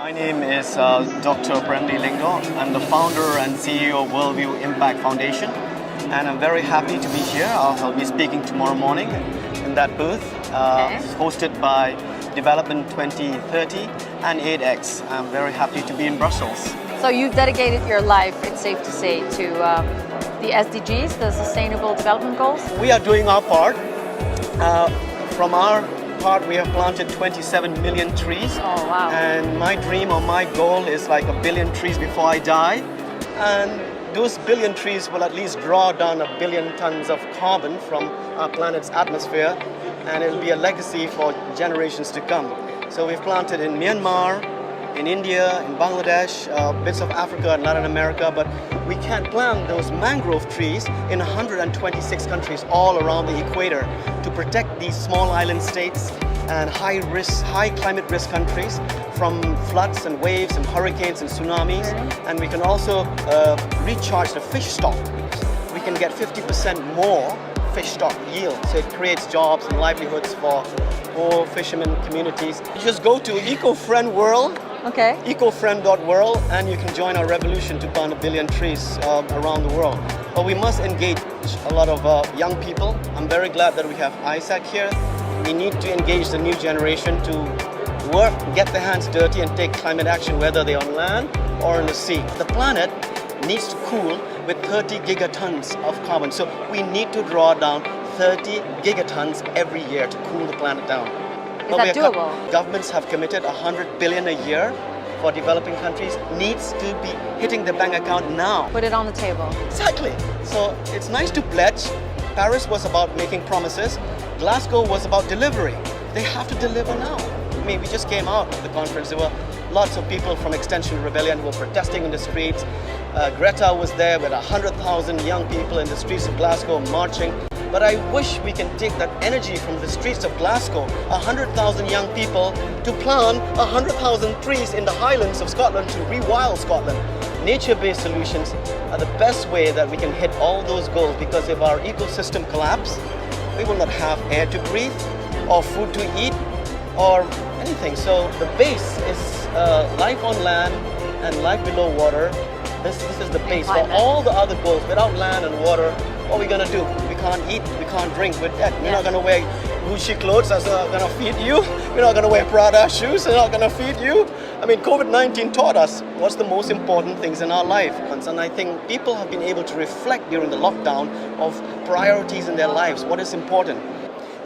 My name is Dr. Premdi Lingo. I'm the founder and CEO of Worldview Impact Foundation, and I'm very happy to be here. I'll be speaking tomorrow morning in that booth, hosted by Development 2030 and 8X. I'm very happy to be in Brussels. So you've dedicated your life, it's safe to say, to the SDGs, the Sustainable Development Goals? We are doing our part. From our part, we have planted 27 million trees. Oh, wow. And my dream or my goal is like 1 billion trees before I die. And those billion trees will at least draw down 1 billion tons of carbon from our planet's atmosphere, and it'll be a legacy for generations to come. So we've planted in Myanmar, in India, in Bangladesh, bits of Africa and Latin America, but we can't plant those mangrove trees in 126 countries all around the equator to protect these small island states and high climate risk countries from floods and waves and hurricanes and tsunamis. And we can also recharge the fish stock. We can get 50% more fish stock yield, so it creates jobs and livelihoods for poor fishermen communities. You just go to EcoFriend World, ecofriend.world, and you can join our revolution to plant 1 billion trees around the world. But we must engage a lot of young people. I'm very glad that we have Isaac here. We need to engage the new generation to work, get their hands dirty and take climate action, whether they're on land or in the sea. The planet needs to cool with 30 gigatons of carbon. So we need to draw down 30 gigatons every year to cool the planet down. Is that doable? Governments have committed 100 billion a year for developing countries. Needs to be hitting the bank account now. Put it on the table. Exactly. So it's nice to pledge. Paris was about making promises. Glasgow was about delivery. They have to deliver now. I mean, we just came out of the conference. There were lots of people from Extinction Rebellion who were protesting in the streets. Greta was there with 100,000 young people in the streets of Glasgow marching. But I wish we can take that energy from the streets of Glasgow, 100,000 young people, to plant 100,000 trees in the Highlands of Scotland to rewild Scotland. Nature-based solutions are the best way that we can hit all those goals, because if our ecosystem collapses, we will not have air to breathe or food to eat or anything. So the base is life on land and life below water. This is the base for all the other goals. Without land and water, what are we going to do? We can't eat, we can't drink, we're dead. We're not going to wear Gucci clothes, that's not going to feed you. We're not going to wear Prada shoes, they're not going to feed you. I mean, COVID-19 taught us what's the most important things in our life. And I think people have been able to reflect during the lockdown of priorities in their lives, what is important.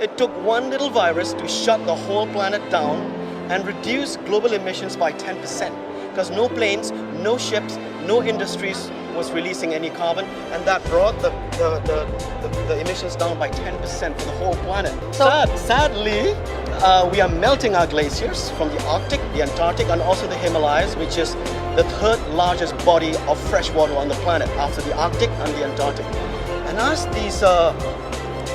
It took one little virus to shut the whole planet down and reduce global emissions by 10%. Because no planes, no ships, no industries was releasing any carbon, and that brought the emissions down by 10% for the whole planet. Sadly, we are melting our glaciers from the Arctic, the Antarctic, and also the Himalayas, which is the third largest body of fresh water on the planet after the Arctic and the Antarctic. And as these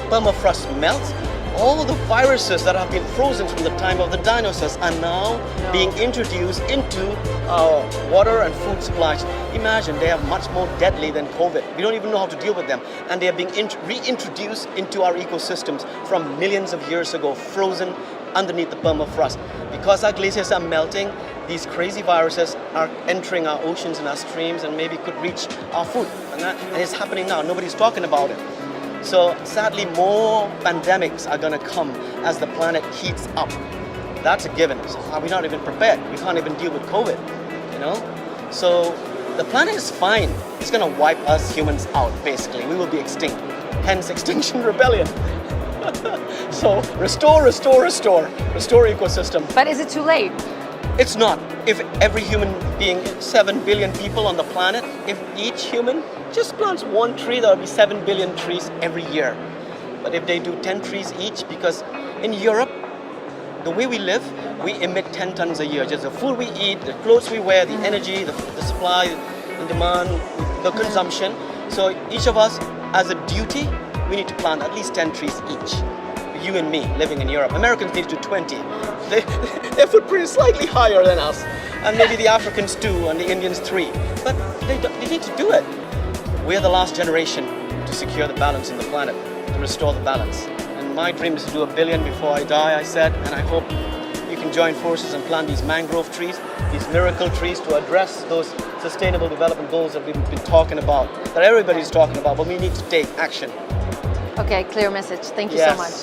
permafrost melts, all the viruses that have been frozen from the time of the dinosaurs are now being introduced into our water and food supplies. Imagine, they are much more deadly than COVID. We don't even know how to deal with them. And they are being reintroduced into our ecosystems from millions of years ago, frozen underneath the permafrost. Because our glaciers are melting, these crazy viruses are entering our oceans and our streams and maybe could reach our food. And it's happening now. Nobody's talking about it. So sadly, more pandemics are going to come as the planet heats up. That's a given. So are we not even prepared? We can't even deal with COVID, you know? So the planet is fine. It's going to wipe us humans out, basically. We will be extinct. Hence, Extinction Rebellion. So restore ecosystem. But is it too late? It's not. If every human being, 7 billion people on the planet, if each human just plants one tree, there will be 7 billion trees every year. But if they do 10 trees each, because in Europe, the way we live, we emit 10 tons a year. Just the food we eat, the clothes we wear, the energy, the supply, the demand, the consumption. So each of us, as a duty, we need to plant at least 10 trees each. You and me living in Europe. Americans need to do 20. Their footprint is slightly higher than us. And maybe the Africans 2 and the Indians 3. But they need to do it. We're the last generation to secure the balance in the planet, to restore the balance. And my dream is to do 1 billion before I die, I said, and I hope you can can join forces and plant these mangrove trees, these miracle trees, to address those sustainable development goals that we've been talking about, that everybody's talking about, but we need to take action. Okay, clear message. Thank you so Yes. much.